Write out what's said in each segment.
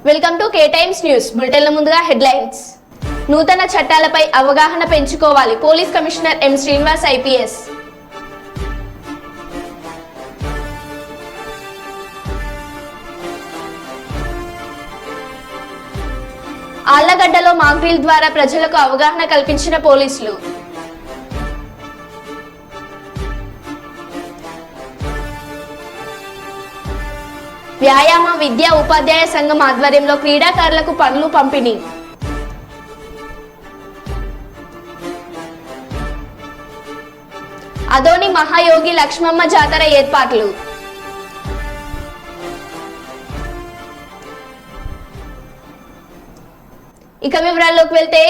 Welcome to K Times news బులెటిన్ల ముందుగా headlines. నూతన చట్టాలపై అవగాహన పెంచుకోవాలి police commissioner M Srinivas IPS. ఆళ్లగడ్డలో మాక్ డ్రిల్ ద్వారా ప్రజలకు అవగాహన కల్పించిన పోలీసులు. వ్యాయామ విద్యా ఉపాధ్యాయ సంఘం ఆధ్వర్యంలో క్రీడాకారులకు పనులు పంపిణీ. అదోని మహాయోగి లక్ష్మమ్మ జాతర ఏర్పాట్లు. ఇక వివరాల్లోకి వెళ్తే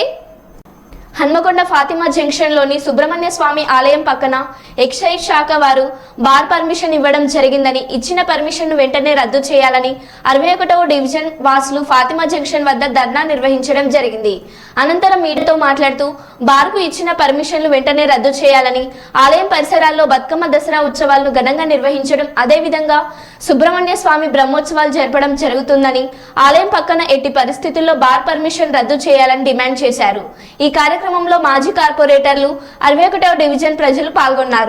హన్మకొండ ఫాతిమా జంక్షన్ లోని సుబ్రహ్మణ్య స్వామి ఆలయం పక్కన ఎక్సైజ్ శాఖ వారు బార్ పర్మిషన్ ఇవ్వడం జరిగిందని, ఇచ్చిన పర్మిషన్ ను వెంటనే రద్దు చేయాలని 61వ డివిజన్ వాసులు ఫాతిమా జంక్షన్ వద్ద ధర్నా నిర్వహించడం జరిగింది. అనంతరం మీడియాతో మాట్లాడుతూ బార్ కు ఇచ్చిన పర్మిషన్లు వెంటనే రద్దు చేయాలని, ఆలయం పరిసరాల్లో బతుకమ్మ దసరా ఉత్సవాలను ఘనంగా నిర్వహించడం, అదేవిధంగా సుబ్రహ్మణ్య స్వామి బ్రహ్మోత్సవాలు జరపడం జరుగుతుందని, ఆలయం పక్కన ఎట్టి పరిస్థితుల్లో బార్ పర్మిషన్ రద్దు చేయాలని డిమాండ్ చేశారు. ఈ కార్యక్రమంలో మాజీ కార్పొరేటర్లు 61వ డివిజన్ ప్రజలు పాల్గొన్నారు.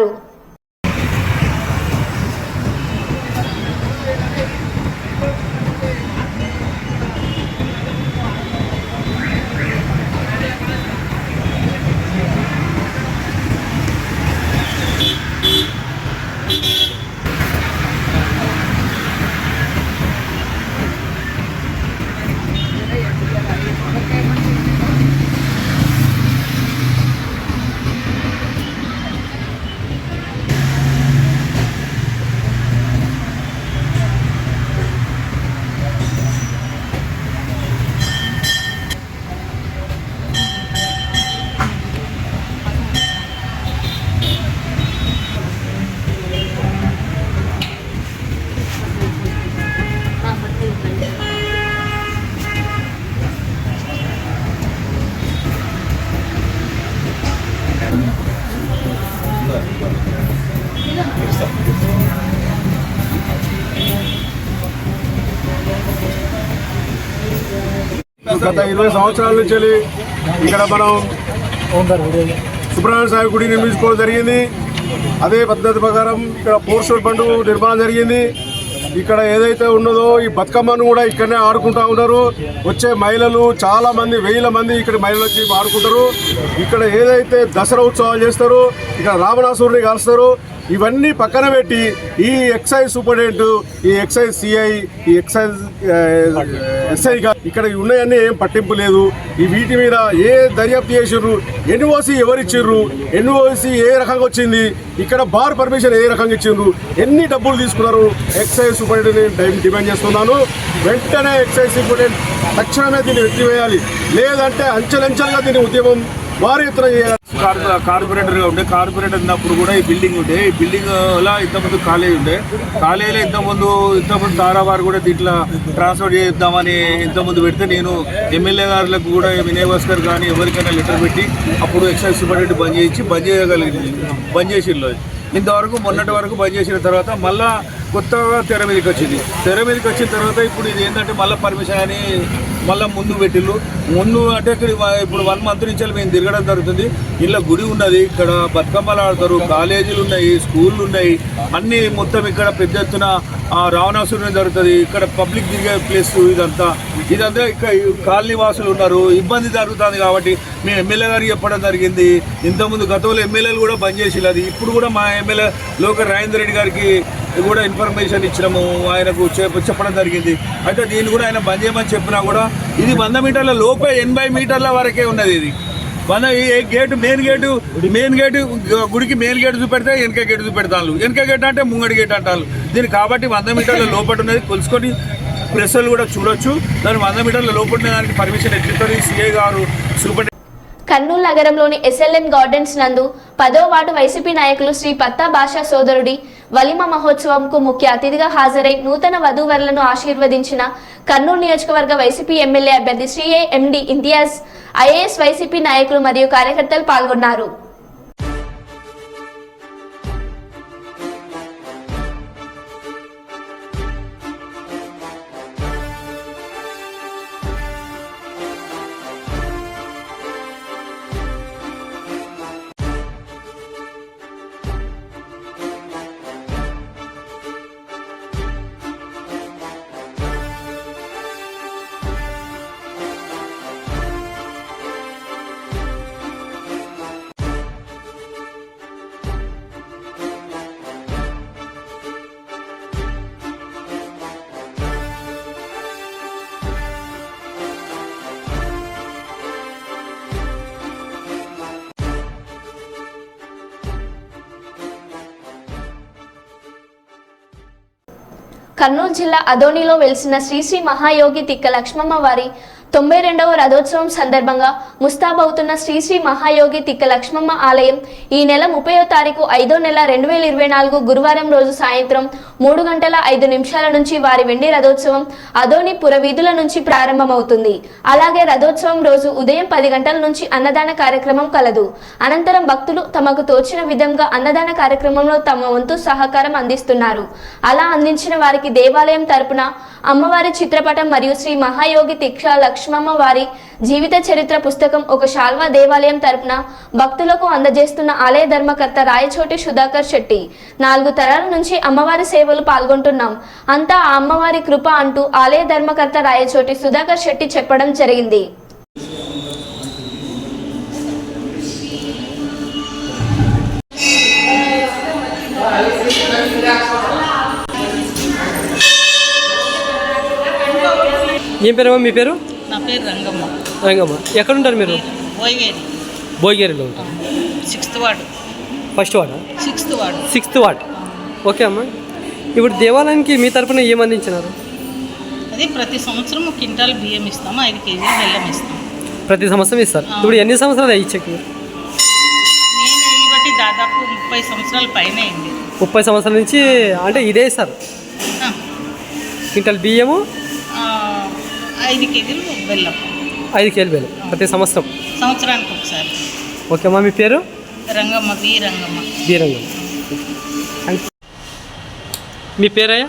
గత 20 సంవత్సరాల నుంచి ఇక్కడ మనం సుబ్రహ్మణ్య స్వామి గుడి నిర్మించుకోవడం జరిగింది. అదే పద్ధతి ప్రకారం ఇక్కడ పోర్షల్ బండు నిర్మాణం జరిగింది. ఇక్కడ ఏదైతే ఉన్నదో ఈ బతుకమ్మను కూడా ఇక్కడనే ఆడుకుంటూ ఉన్నారు. వచ్చే మహిళలు చాలా మంది, వేల మంది ఇక్కడ మహిళలు వచ్చి ఆడుకుంటారు. ఇక్కడ ఏదైతే దసరా ఉత్సవాలు చేస్తారో, ఇక్కడ రావణాసురుని కాలుస్తారు. ఇవన్నీ పక్కన పెట్టి ఈ ఎక్సైజ్ సూపరింటెండెంట్, ఈ ఎక్సైజ్ సిఐ, ఈ ఎక్సైజ్ ఎస్ఐ ఇక్కడ ఉన్నాయన్నీ ఏం పట్టింపు లేదు. ఈ వీటి మీద ఏ దర్యాప్తు చేసిర్రు, ఎన్ఓసి ఎవరిచ్చిర్రు, ఎన్ఓసి ఏ రకంగా వచ్చింది, ఇక్కడ బార్ పర్మిషన్ ఏ రకంగా ఇచ్చిండ్రు, ఎన్ని డబ్బులు తీసుకున్నారు. ఎక్సైజ్ సూపరింటెండెంట్ డిమాండ్ చేస్తున్నాను. వెంటనే ఎక్సైజ్ సూపరింటెండెంట్ తక్షణమే దీన్ని ఎత్తివేయాలి. లేదంటే అంచెలంచెలుగా దీన్ని ఉద్యమం వారి ఎత్తున చేయాలి. కార్పొరేటర్గా ఉండే కార్పొరేటర్ ఉన్నప్పుడు కూడా ఈ బిల్డింగ్ ఉండే, ఈ బిల్డింగ్లో ఇంతకుముందు కాలేజ్ ఉండే, కాలేజీలో ఇంతకుముందు తారావారు కూడా దీంట్లో ట్రాన్స్ఫర్ చేద్దామని ఇంతకుముందు పెడితే నేను ఎమ్మెల్యే గారులకు కూడా వినయ్ భాస్కర్ కానీ ఎవరికైనా లెటర్ పెట్టి అప్పుడు ఎక్సైజ్ సూపరింటెండెంట్ బంద్ చేసిర్రు. ఇంతవరకు మొన్నటి వరకు బంద్ చేసిన తర్వాత మళ్ళా కొత్తగా తెర మీదకి వచ్చిన తర్వాత ఇప్పుడు ఇది ఏంటంటే మళ్ళీ పర్మిషన్ అని మళ్ళీ ముందు పెట్టిళ్ళు. ముందు అంటే ఇప్పుడు 1 మంత్ నుంచి మేము తిరగడం జరుగుతుంది. ఇలా గుడి ఉన్నది, ఇక్కడ బతుకమ్మలు ఆడతారు, కాలేజీలు ఉన్నాయి, స్కూళ్ళు ఉన్నాయి, అన్నీ మొత్తం ఇక్కడ పెద్ద ఎత్తున రావణాసురుని జరుగుతుంది. ఇక్కడ పబ్లిక్ తిరిగే ప్లేస్ ఇదంతా ఇక్కడ కాలనీ వాసులు ఉన్నారు, ఇబ్బంది జరుగుతుంది. కాబట్టి మేము ఎమ్మెల్యే గారికి చెప్పడం జరిగింది. ఇంతకుముందు గతంలో ఎమ్మెల్యేలు కూడా బంద్ చేసి అది ఇప్పుడు కూడా మా ఎమ్మెల్యే లోకల్ రాజేందర్ రెడ్డి గారికి కూడా ఇన్ఫర్మేషన్ ఇచ్చినాము, ఆయనకు చెప్పడం జరిగింది. అయితే దీన్ని కూడా ఆయన బంద్ చేయమని చెప్పినా కూడా ఇది 100 మీటర్ల లోపే 80 మీటర్ల వరకే ఉన్నది. ఇది గేటు మెయిన్ గేటు గుడికి మెయిన్ గేట్ చూపెడితే వెనక గేటు చూపెడతాను, వెనక గేట్ అంటే ముంగడి గేట్ అంటారు దీన్ని. కాబట్టి 100 మీటర్ల లోపల ఉన్నది కొలుసుకొని ప్రెస్లు కూడా చూడొచ్చు. దాని 100 మీటర్ల లోపల దానికి పర్మిషన్ ఎట్లుంటుంది సిఐ గారు సూపర్. కర్నూలు నగరంలోని ఎస్ఎల్ఎన్ గార్డెన్స్ నందు 10వ వార్డు వైసీపీ నాయకులు శ్రీ పత్తా భాషా సోదరుడి వలిమ మహోత్సవంకు ముఖ్య అతిథిగా హాజరై నూతన వధూవరులను ఆశీర్వదించిన కర్నూలు నియోజకవర్గ వైసీపీ ఎమ్మెల్యే అభ్యర్థి శ్రీ ఎండి ఇంతియాజ్, ఐఏఎస్ వైసీపీ నాయకులు మరియు కార్యకర్తలు పాల్గొన్నారు. కర్నూలు జిల్లా అదోనిలో వెలిసిన శ్రీ శ్రీ మహాయోగి తిక్క లక్ష్మమ్మ వారి 92వ రథోత్సవం సందర్భంగా ముస్తాబవుతున్న శ్రీ శ్రీ మహాయోగి తిక్క లక్ష్మమ్మ ఆలయం ఈ నెల 30వ తారీఖు 5వ నెల 2024 గురువారం రోజు సాయంత్రం 3:05 నుంచి వారి వెండి రథోత్సవం అదోని పురవీధుల నుంచి ప్రారంభమవుతుంది. అలాగే రథోత్సవం రోజు ఉదయం 10 గంటల నుంచి అన్నదాన కార్యక్రమం కలదు. అనంతరం భక్తులు తమకు తోచిన విధంగా అన్నదాన కార్యక్రమంలో తమ వంతు సహకారం అందిస్తున్నారు. అలా అందించిన వారికి దేవాలయం తరపున అమ్మవారి చిత్రపటం మరియు శ్రీ మహాయోగి తిక్క లక్ష్మమ్మ వారి జీవిత చరిత్ర పుస్తకం ఒక శాల్వా దేవాలయం తరపున భక్తులకు అందజేస్తున్న ఆలయ ధర్మకర్త రాయచోటి సుధాకర్ శెట్టి 4 తరాల నుంచి అమ్మవారి సేవలు పాల్గొంటున్నాం. అంతా ఆ అమ్మవారి కృప అంటూ ఆలయ ధర్మకర్త రాయచోటి సుధాకర్ శెట్టి చెప్పడం జరిగింది. ఏం పేరు మీ పేరు? నా పేరు రంగమ్మ. రంగమ్మ, ఎక్కడ ఉంటారు మీరు? భోయగేరి. భోయగేరిలో ఉంటారు. 6th ward. ఫస్ట్ వార్డా? 6th ward. 6th ward. Okay అమ్మ, ఇప్పుడు దేవాలయానికి మీ తరపున ఏం అందించినారు? అది ప్రతి సంవత్సరం 1 క్వింటాల్ బియ్యం ఇస్తాము, 5 కేజీలు బెల్లం ఇస్తాం. ప్రతి సంవత్సరం ఇస్తారు. ఇప్పుడు ఎన్ని సంవత్సరాలు ఇచ్చాక? నేను ఈ బట్టి దాదాపు 30 సంవత్సరాల పైన అయింది. 30 సంవత్సరాల నుంచి అంటే ఇదే ఇస్తారు. క్వింటాల్ బియ్యము, 5 కేజీలు బెల్లం. 5 కేజీలు బెల్లం ప్రతి సంవత్సరం, సంవత్సరానికి ఒకసారి. ఓకే అమ్మా, మీ పేరు? రంగమ్మ. బి రంగమ్మ. బి రంగమ్మ. మీ పేరయ్యా?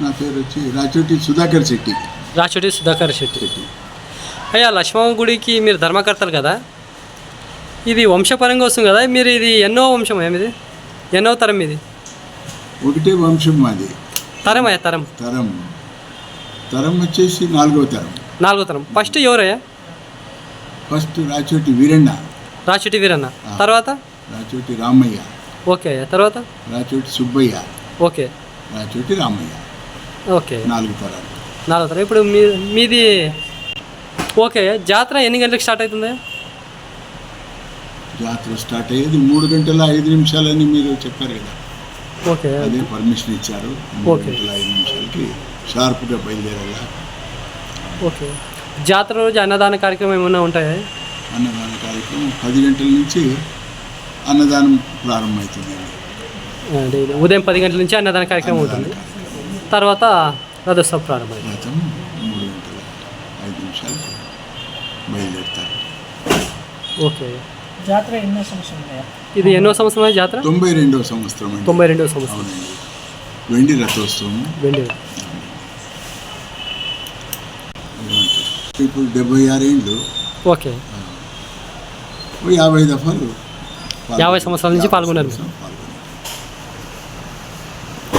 నా పేరు వచ్చి రాచోటి సుధాకర్ శెట్టి. రాచోటి సుధాకర్ శెట్టి. అయ్యా, లక్ష్మమ్మ గుడికి మీరు ధర్మకర్తలు కదా, ఇది వంశపరంగా వస్తుంది కదా, మీరు ఇది ఎన్నో వంశం ఇది? ఎన్నో తరం ఇది? ఒకటే వంశం మాది. తరం అయ్యా? తరం తరం తరం వచ్చేసి 4వ తరం. 4వ తరం. ఫస్ట్ ఎవరయ్యా? ఫస్ట్ రాచోటి వీరಣ್ణ. రాచోటి వీరన్న. తర్వాత రాచోటి రామయ్య. ఓకే. తర్వాత రాచోటి సుబ్బయ్య. ఓకే. రాచోటి రామయ్య. ఓకే. 4 తరాలు. 4వ తరం. ఇప్పుడు మీది ఓకే. జాతర ఎన్ని గంటలకు స్టార్ట్ అవుతుంది? జాతర స్టార్ట్ అయ్యేది 3:05 మీరు చెప్పారు కదా. ఓకే. అదే పర్మిషన్ ఇచ్చారు. 3:05 షార్ప్గా బయలుదేరాల. ఓకే. జాతర రోజు అన్నదాన కార్యక్రమం ఏమైనా ఉంటాయా? అన్నదాన కార్యక్రమం 10 గంటల నుంచి అన్నదానం ప్రారంభమవుతుంది. ఉదయం 10 గంటల నుంచి అన్నదాన కార్యక్రమం ఉంటుంది. తర్వాత రథోత్సవం ప్రారంభమైంది. రథం 3:05 బయలుదేరుతారు. ఓకే. జాతర ఎన్నో సంవత్సరం? ఇది ఎన్నో సంవత్సరం జాతర? 92వ సంవత్సరం. 92వ సంవత్సరం. వెండి రథోత్సవం. వెండి. ఇప్పుడు 76 ఏళ్ళు. ఓకే. 50 దఫాలు 50 సంవత్సరాల నుంచి పాల్గొన్నారు.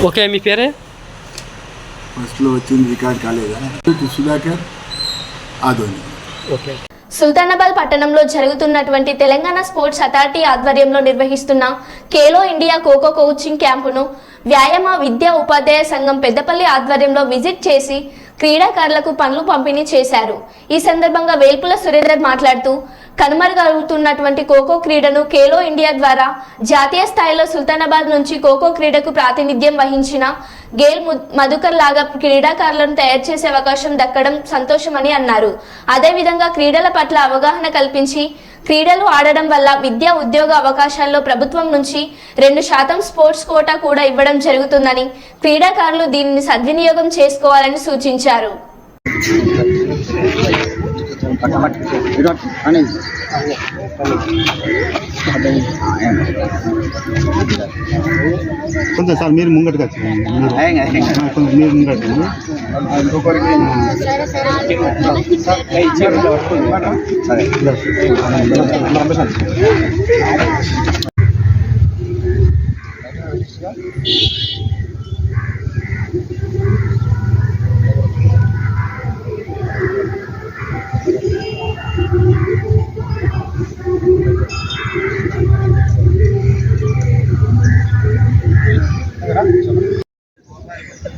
ఓకే. మీ పేరే? ఫస్ట్లో వచ్చింది రికార్డ్ కాలేదా? సుధాకర్ ఆదోని. ఓకే. సుల్తానాబాద్ పట్టణంలో జరుగుతున్నటువంటి తెలంగాణ స్పోర్ట్స్ అథారిటీ ఆధ్వర్యంలో నిర్వహిస్తున్న ఖేలో ఇండియా ఖోఖో కోచింగ్ క్యాంపును వ్యాయామ విద్యా ఉపాధ్యాయ సంఘం పెద్దపల్లి ఆధ్వర్యంలో విజిట్ చేసి క్రీడాకారులకు పనులు పంపిణీ చేశారు. ఈ సందర్భంగా వేల్పుల సురేందర్ మాట్లాడుతూ కనుమరుగవుతున్నటువంటి ఖోఖో క్రీడను ఖేలో ఇండియా ద్వారా జాతీయ స్థాయిలో సుల్తానాబాద్ నుంచి ఖోఖో క్రీడకు ప్రాతినిధ్యం వహించిన గేల్ మధుకర్ లాగా క్రీడాకారులను తయారు చేసే అవకాశం దక్కడం సంతోషమని అన్నారు. అదేవిధంగా క్రీడల పట్ల అవగాహన కల్పించి క్రీడలు ఆడడం వల్ల విద్యా ఉద్యోగ అవకాశాల్లో ప్రభుత్వం నుంచి 2% స్పోర్ట్స్ కోటా కూడా ఇవ్వడం జరుగుతుందని, క్రీడాకారులు దీనిని సద్వినియోగం చేసుకోవాలని సూచించారు. కొంచెం సార్ మీరు ముంగట్టుగా కొంచెం మీరు ముంగట్టు.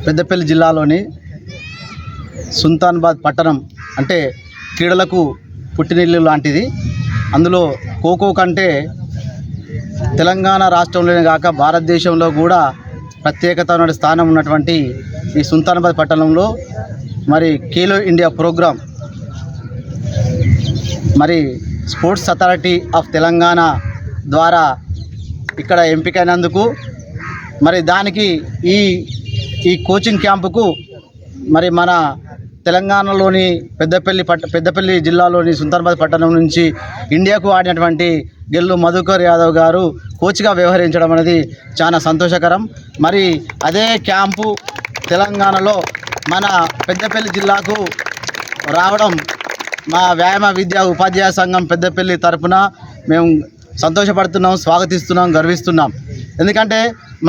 పెద్దపల్లి జిల్లాలోని సుల్తానాబాద్ పట్టణం అంటే క్రీడలకు పుట్టినిల్లు లాంటిది. అందులో ఖోఖో కంటే తెలంగాణ రాష్ట్రంలోనే కాక భారతదేశంలో కూడా ప్రత్యేకత స్థానం ఉన్నటువంటి ఈ సుల్తానాబాద్ పట్టణంలో మరి ఖేలో ఇండియా ప్రోగ్రాం మరి స్పోర్ట్స్ అథారిటీ ఆఫ్ తెలంగాణ ద్వారా ఇక్కడ ఎంపికైనందుకు మరి దానికి ఈ కోచింగ్ క్యాంపుకు మరి మన తెలంగాణలోని పెద్దపల్లి జిల్లాలోని సుల్తానాబాద్ పట్టణం నుంచి ఇండియాకు ఆడినటువంటి గెల్లు మధుకర్ యాదవ్ గారు కోచ్గా వ్యవహరించడం అనేది చాలా సంతోషకరం. మరి అదే క్యాంపు తెలంగాణలో మన పెద్దపల్లి జిల్లాకు రావడం మా వ్యాయామ విద్యా ఉపాధ్యాయ సంఘం పెద్దపల్లి తరపున మేము సంతోషపడుతున్నాం, స్వాగతిస్తున్నాం, గర్విస్తున్నాం. ఎందుకంటే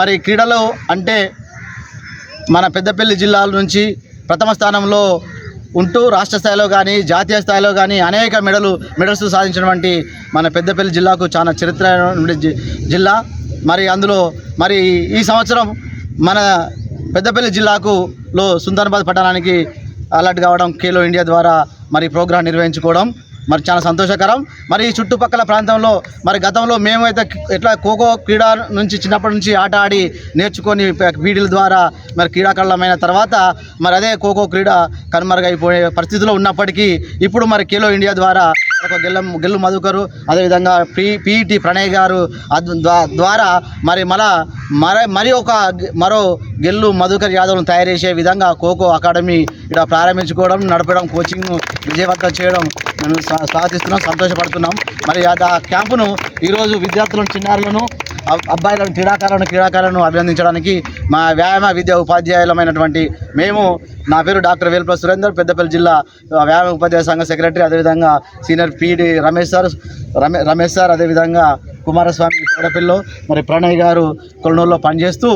మరి క్రీడలు అంటే మన పెద్దపల్లి జిల్లాల నుంచి ప్రథమ స్థానంలో ఉంటూ రాష్ట్ర స్థాయిలో కానీ జాతీయ స్థాయిలో కానీ అనేక మెడల్స్ సాధించినటువంటి మన పెద్దపల్లి జిల్లాకు చాలా చరిత్ర జిల్లా. మరి అందులో మరి ఈ సంవత్సరం మన పెద్దపల్లి జిల్లాలో సుల్తానాబాద్ పట్టణానికి అలర్ట్ కావడం, ఖేలో ఇండియా ద్వారా మరి ప్రోగ్రాం నిర్వహించుకోవడం మరి చాలా సంతోషకరం. మరి ఈ చుట్టుపక్కల ప్రాంతంలో మరి గతంలో మేమైతే ఎట్లా ఖోఖో క్రీడ నుంచి చిన్నప్పటి నుంచి ఆట ఆడి నేర్చుకొని పీడీల ద్వారా మరి క్రీడాకారులమైన తర్వాత మరి అదే ఖోఖో క్రీడ కనుమరుగైపోయే పరిస్థితిలో ఉన్నప్పటికీ ఇప్పుడు మరి ఖేలో ఇండియా ద్వారా ఒక గెల్లు మధుకరు, అదేవిధంగా పీఈటీ ప్రణయ్ గారు ద్వారా మరి మరో గెల్లు మధుకర్ యాదవ్ను తయారు చేసే విధంగా ఖోఖో అకాడమీ ఇక్కడ ప్రారంభించుకోవడం, నడపడం, కోచింగ్ విజయవంతం చేయడం మేము స్వాగతిస్తున్నాం, సంతోషపడుతున్నాం. మరి ఆ క్యాంపును ఈరోజు విద్యార్థులను, చిన్నారులను, అబ్బాయిలను, క్రీడాకారులను అభినందించడానికి మా వ్యాయామ విద్యా ఉపాధ్యాయులమైనటువంటి మేము, నా పేరు డాక్టర్ వేల్పల్లి సురేందర్, పెద్దపల్లి జిల్లా వ్యాయామ ఉపాధ్యాయ సంఘ సెక్రటరీ, అదేవిధంగా సీనియర్ పీడి రమేష్ సార్, అదేవిధంగా కుమారస్వామి పెద్దపల్లిలో, మరి ప్రణయ్ గారు కొలనూరులో పనిచేస్తూ.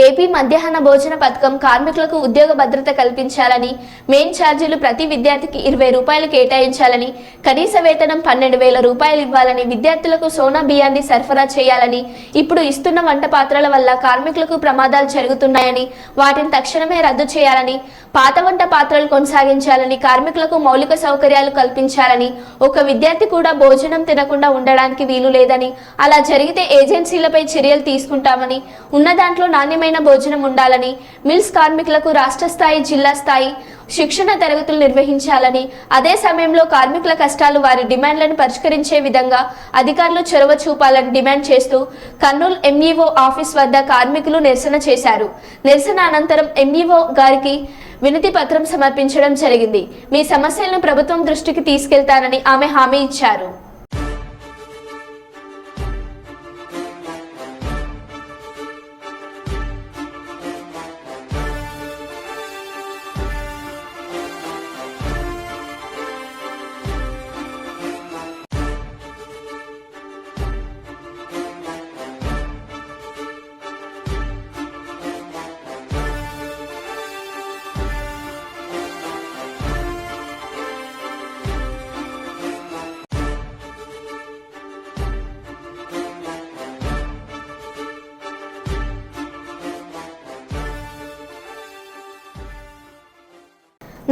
ఏపీ మధ్యాహ్న భోజన పథకం కార్మికులకు ఉద్యోగ భద్రత కల్పించాలని, మెయిన్ ఛార్జీలు ప్రతి విద్యార్థికి 20 రూపాయలు కేటాయించాలని, కనీస వేతనం 12,000 రూపాయలు ఇవ్వాలని, విద్యార్థులకు సోనా బియ్యాన్ని సరఫరా చేయాలని, ఇప్పుడు ఇస్తున్న వంట పాత్రల వల్ల కార్మికులకు ప్రమాదాలు జరుగుతున్నాయని వాటిని తక్షణమే రద్దు చేయాలని, పాత వంట పాత్రలు కొనసాగించాలని, కార్మికులకు మౌలిక సౌకర్యాలు కల్పించాలని, ఒక విద్యార్థి కూడా భోజనం తినకుండా ఉండడానికి వీలు లేదని, అలా జరిగితే ఏజెన్సీలపై చర్యలు తీసుకుంటామని, ఉన్న దాంట్లో నాణ్యమైన భోజనం ఉండాలని, మిల్స్ కార్మికులకు రాష్ట్ర స్థాయి, జిల్లా స్థాయి శిక్షణ తరగతులు నిర్వహించాలని, అదే సమయంలో కార్మికుల కష్టాలు, వారి డిమాండ్లను పరిష్కరించే విధంగా అధికారులు చొరవ చూపాలని డిమాండ్ చేస్తూ కర్నూలు ఎంఈఓ ఆఫీస్ వద్ద కార్మికులు నిరసన చేశారు. నిరసన అనంతరం ఎంఈఓ గారికి వినతి పత్రం సమర్పించడం జరిగింది. మీ సమస్యలను ప్రభుత్వం దృష్టికి తీసుకెళ్తానని ఆమె హామీ ఇచ్చారు.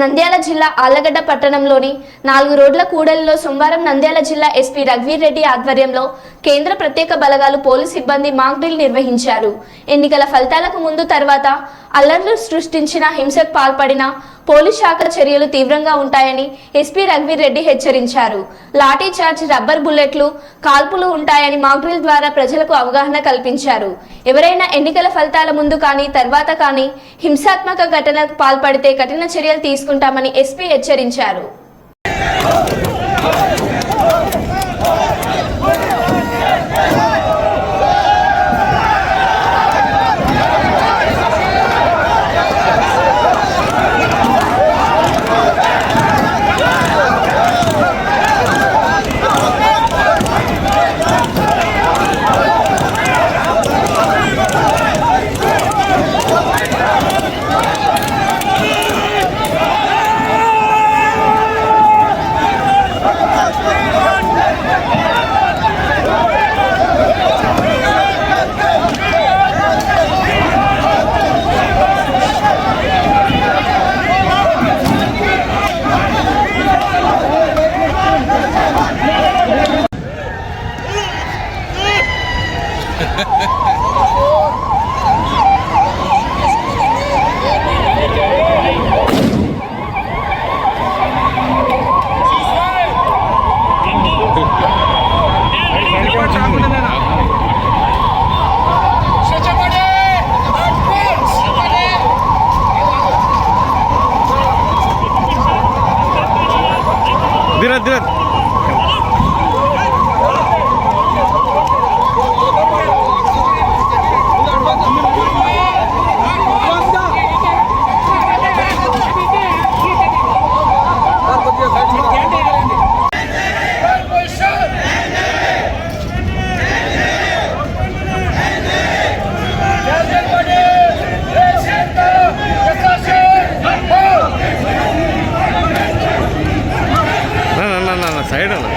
నంద్యాల జిల్లా ఆళ్లగడ్డ పట్టణంలోని 4 రోడ్ల కూడలిలో సోమవారం నంద్యాల జిల్లా ఎస్పీ రఘువీర్ రెడ్డి ఆధ్వర్యంలో కేంద్ర ప్రత్యేక బలగాలు పోలీస్ సిబ్బంది మాక్ డ్రిల్ నిర్వహించారు. ఎన్నికల ఫలితాలకు ముందు తర్వాత అల్లర్లు సృష్టించిన, హింసకు పాల్పడిన పోలీస్ శాఖ చర్యలు తీవ్రంగా ఉంటాయని ఎస్పీ రఘువీర్ రెడ్డి హెచ్చరించారు. లాఠీ చార్జ్, రబ్బర్ బుల్లెట్లు, కాల్పులు ఉంటాయని మాక్ డ్రిల్ ద్వారా ప్రజలకు అవగాహన కల్పించారు. ఎవరైనా ఎన్నికల ఫలితాల ముందు కానీ తర్వాత కానీ హింసాత్మక ఘటనలకు పాల్పడితే కఠిన చర్యలు తీసుకుంటామని ఎస్పీ హెచ్చరించారు. సైడ్ అన్న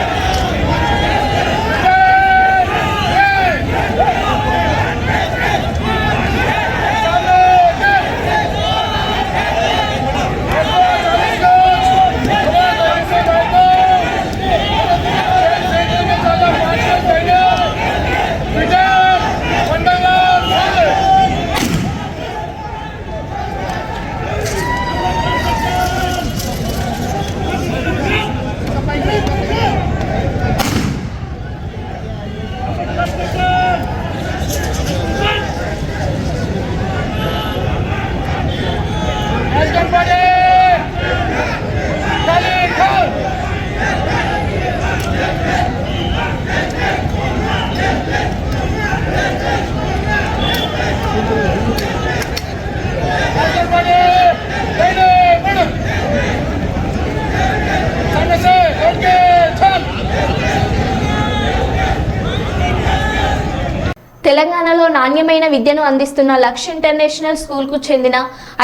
తెలంగాణలో నాణ్యమైన విద్యను అందిస్తున్న లక్ష్య ఇంటర్నేషనల్ స్కూల్కు చెందిన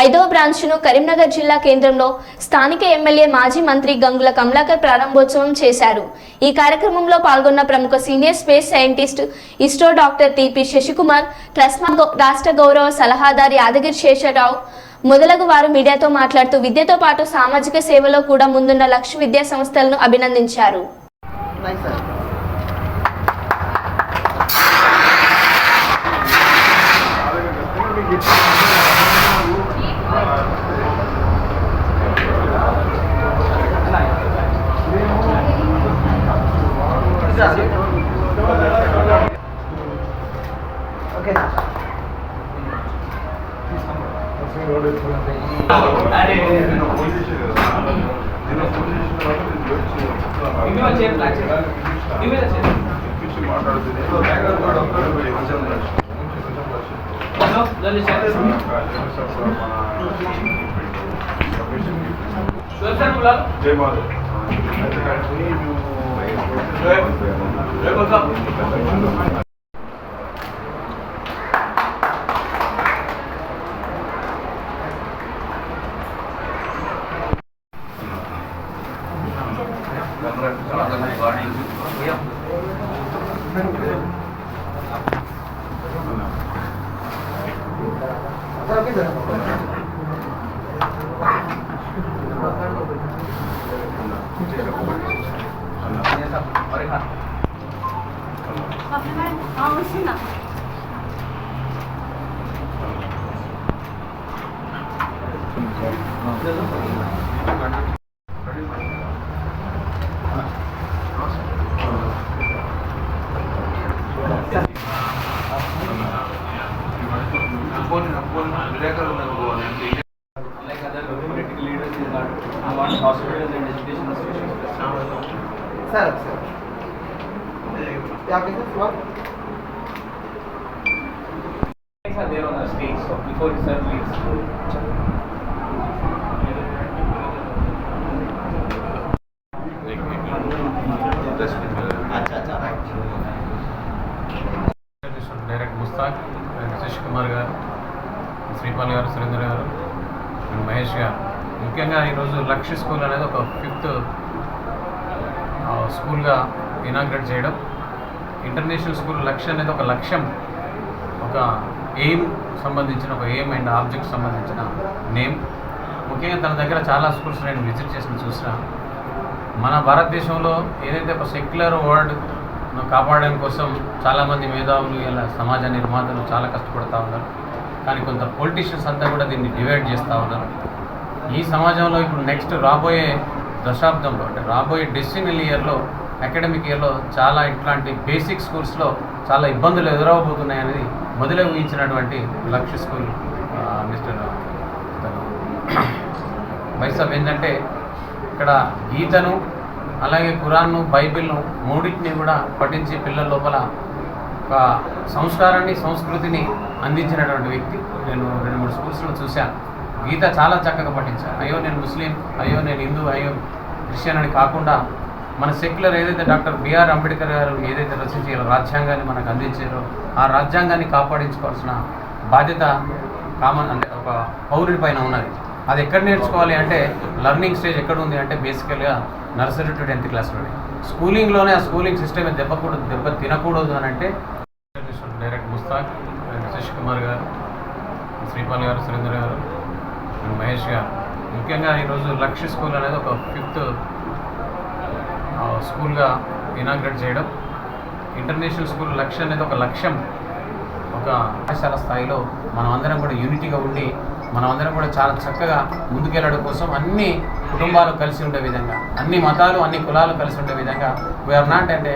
5వ బ్రాంచ్ను కరీంనగర్ జిల్లా కేంద్రంలో స్థానిక ఎమ్మెల్యే మాజీ మంత్రి గంగుల కమలాకర్ ప్రారంభోత్సవం చేశారు. ఈ కార్యక్రమంలో పాల్గొన్న ప్రముఖ senior space scientist ISRO doctor T P Shashikumar, TRSMA రాష్ట్ర గౌరవ సలహాదారు యాదగిరి శేషరావు మొదలగు వారు మీడియాతో మాట్లాడుతూ విద్యతో పాటు సామాజిక సేవలో కూడా ముందున్న లక్ష్య విద్యా సంస్థలను అభినందించారు. There on the stage, so before he leaves. Director Mushtaq, Shashi Kumar గారు, శ్రీపాల్ గారు, సురేంద్ర గారు, మహేష్ గారు, ముఖ్యంగా ఈరోజు లక్ష్య స్కూల్ అనేది ఒక 5th స్కూల్గా ఇనాగ్రేట్ చేయడం. ఇంటర్నేషనల్ స్కూల్ లక్ష్య అనేది ఒక లక్ష్యం, ఒక ఎయిమ్ సంబంధించిన, ఒక ఎయిమ్ అండ్ ఆబ్జెక్ట్ సంబంధించిన నేమ్. ముఖ్యంగా తన దగ్గర చాలా స్కూల్స్ నేను విజిట్ చేసి చూసిన, మన భారతదేశంలో ఏదైతే ఒక సెక్యులర్ వరల్డ్ కాపాడడం కోసం చాలామంది మేధావులు ఇలా సమాజ నిర్మాతలు చాలా కష్టపడుతూ ఉన్నారు. కానీ కొంత పొలిటీషియన్స్ అంతా కూడా దీన్ని డివైడ్ చేస్తూ ఉన్నారు. ఈ సమాజంలో ఇప్పుడు నెక్స్ట్ రాబోయే దశాబ్దంలో, అంటే రాబోయే డెస్టినల్ ఇయర్లో, అకాడమిక్ ఇయర్లో చాలా ఇట్లాంటి బేసిక్ స్కూల్స్లో చాలా ఇబ్బందులు ఎదురవబోతున్నాయనేది మొదలే ఊహించినటువంటి లక్ష్య స్కూల్ మిస్టర్ వైసబ్ ఏంటంటే ఇక్కడ గీతను అలాగే ఖురాన్ను, బైబిల్ను మూడింటిని కూడా పఠించి పిల్లల లోపల ఒక సంస్కారాన్ని, సంస్కృతిని అందించినటువంటి వ్యక్తి. నేను 2-3 స్కూల్స్లో చూశాను. గీత చాలా చక్కగా పఠించాను. అయ్యో నేను ముస్లిం, అయ్యో నేను హిందూ, అయ్యో క్రిస్టియన్ అని కాకుండా మన సెక్యులర్ ఏదైతే డాక్టర్ బిఆర్ అంబేద్కర్ గారు ఏదైతే రచించి రాజ్యాంగాన్ని మనకు అందించారో ఆ రాజ్యాంగాన్ని కాపాడించుకోవాల్సిన బాధ్యత కామన్ అంటే ఒక పౌరుడి పైన ఉన్నది. అది ఎక్కడ నేర్చుకోవాలి అంటే లర్నింగ్ స్టేజ్ ఎక్కడ ఉంది అంటే బేసికల్గా నర్సరీ టు 10th క్లాస్లోనే. స్కూలింగ్లోనే ఆ స్కూలింగ్ సిస్టమ్ దెబ్బ తినకూడదు అని అంటే డైరెక్టర్ ముస్తాక్, శశి కుమార్ గారు, శ్రీపాల్ గారు, సురేంద్ర గారు, మహేష్ గారు, ముఖ్యంగా ఈరోజు లక్ష్య స్కూల్ అనేది ఒక 5th స్కూల్గా ఇనాగ్రేట్ చేయడం. ఇంటర్నేషనల్ స్కూల్ లక్ష్యం అనేది ఒక లక్ష్యం, ఒక పాఠశాల స్థాయిలో మనం అందరం కూడా యూనిటీగా ఉండి మనం అందరం కూడా చాలా చక్కగా ముందుకెళ్ళడం కోసం అన్ని కుటుంబాలు కలిసి ఉండే విధంగా, అన్ని మతాలు, అన్ని కులాలు కలిసి ఉండే విధంగా వీఆర్ నాట్ అంటే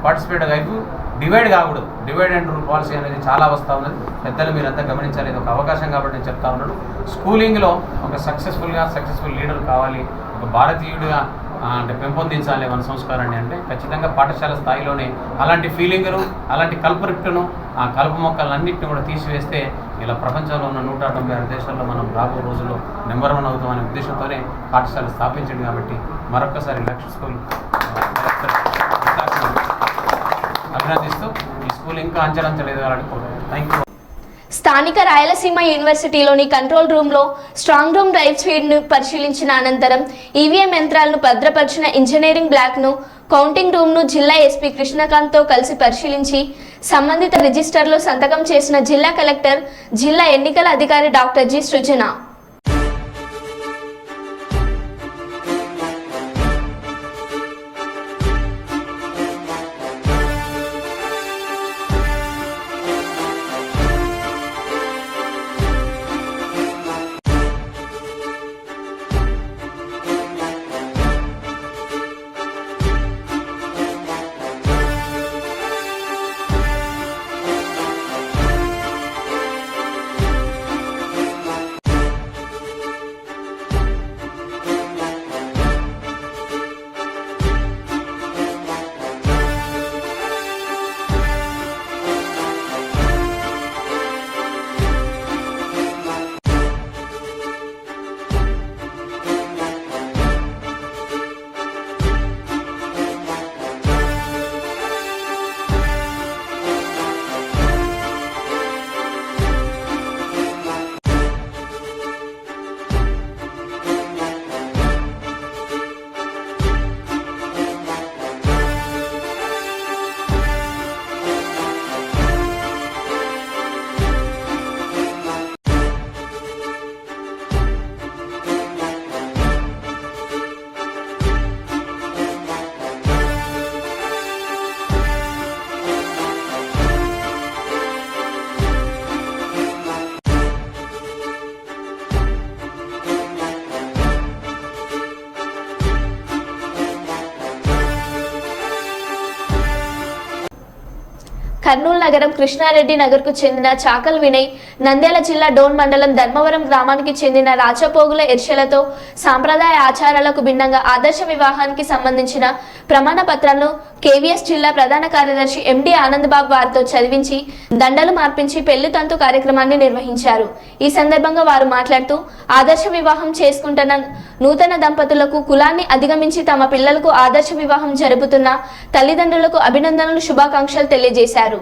పార్టిసిపేట్ వైపు డివైడ్ కాకూడదు. డివైడ్ అండ్ రూల్ పాలసీ అనేది చాలా వస్తూ ఉన్నది. పెద్దలు మీరంతా గమనించాలి. ఇది ఒక అవకాశం కాబట్టి నేను చెప్తా ఉన్నాడు. స్కూలింగ్లో ఒక సక్సెస్ఫుల్ లీడర్ కావాలి, ఒక భారతీయుడిగా అంటే పెంపొందించాలి మన సంస్కారాన్ని అంటే ఖచ్చితంగా పాఠశాల స్థాయిలోనే అలాంటి ఫీలింగ్ను, అలాంటి కల్పరిట్టును, ఆ కలుపు మొక్కలన్నింటినీ కూడా తీసివేస్తే ఇలా ప్రపంచంలో ఉన్న 196 దేశాల్లో మనం రాబో రోజుల్లో నెంబర్ 1 అవుతామనే ఉద్దేశంతోనే పాఠశాల స్థాపించండి. కాబట్టి మరొక్కసారి లక్ష్య స్కూల్ అభినందిస్తూ ఈ స్కూల్ ఇంకా అంచెలంచెలు ఎదగాలని కోరుతున్నాను. Thank you. స్థానిక రాయలసీమ యూనివర్సిటీలోని కంట్రోల్ రూమ్లో స్ట్రాంగ్ రూమ్ డ్రైవ్ ఫీడ్ను పరిశీలించిన అనంతరం ఈవీఎం యంత్రాలను భద్రపరిచిన ఇంజనీరింగ్ బ్లాక్ను, కౌంటింగ్ రూమ్ను జిల్లా ఎస్పీ కృష్ణకాంత్తో కలిసి పరిశీలించి సంబంధిత రిజిస్టర్లో సంతకం చేసిన జిల్లా కలెక్టర్, జిల్లా ఎన్నికల అధికారి డాక్టర్ జి సృజన. కర్నూలు నగరం కృష్ణారెడ్డి నగర్కు చెందిన చాకల్ వినయ్, నంద్యాల జిల్లా డోన్ మండలం ధర్మవరం గ్రామానికి చెందిన రాచపోగుల ఎర్షలతో సాంప్రదాయ ఆచారాలకు భిన్నంగా ఆదర్శ వివాహానికి సంబంధించిన ప్రమాణ పత్రాలను కేవీఎస్ జిల్లా ప్రధాన కార్యదర్శి ఎండి ఆనందబాబు వారితో చదివించి దండలు మార్పించి పెళ్లి తంతు కార్యక్రమాన్ని నిర్వహించారు. ఈ సందర్భంగా వారు మాట్లాడుతూ ఆదర్శ వివాహం చేసుకుంటున్న నూతన దంపతులకు కులాన్ని అధిగమించి తమ పిల్లలకు ఆదర్శ వివాహం జరుపుతున్న తల్లిదండ్రులకు అభినందనలు, శుభాకాంక్షలు తెలియజేశారు.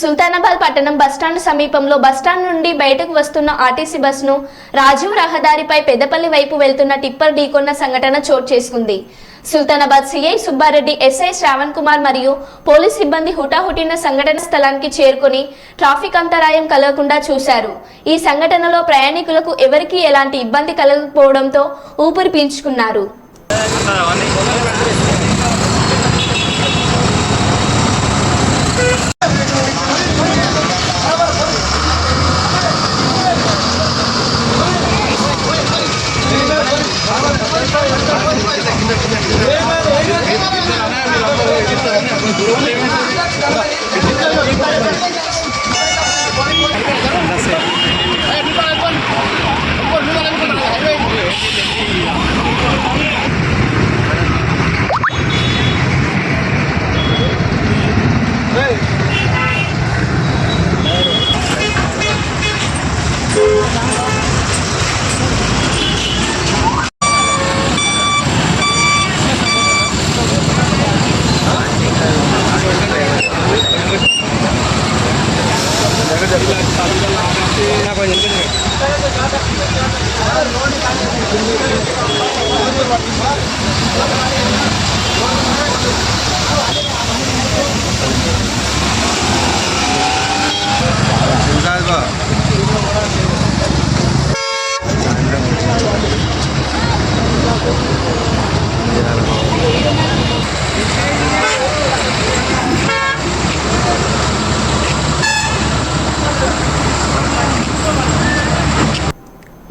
సుల్తానాబాద్ పట్టణం బస్టాండ్ సమీపంలో బస్టాండ్ నుండి బయటకు వస్తున్న ఆర్టీసీ బస్సును రాజీవ్ రహదారిపై పెద్దపల్లి వైపు వెళ్తున్న టిప్పర్ ఢీకొన్న సంఘటన చోటు చేసుకుంది. సుల్తానాబాద్ సిఐ సుబ్బారెడ్డి, ఎస్ఐ శ్రావణ్ కుమార్ మరియు పోలీస్ సిబ్బంది హుటాహుటిన సంఘటన స్థలానికి చేరుకుని ట్రాఫిక్ అంతరాయం కలగకుండా చూశారు. ఈ సంఘటనలో ప్రయాణికులకు ఎవరికీ ఎలాంటి ఇబ్బంది కలగకపోవడంతో ఊపిరి పీల్చుకున్నారు.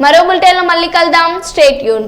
మరో బులెటిన్లో మళ్ళీ కలుద్దాం. Stay tune.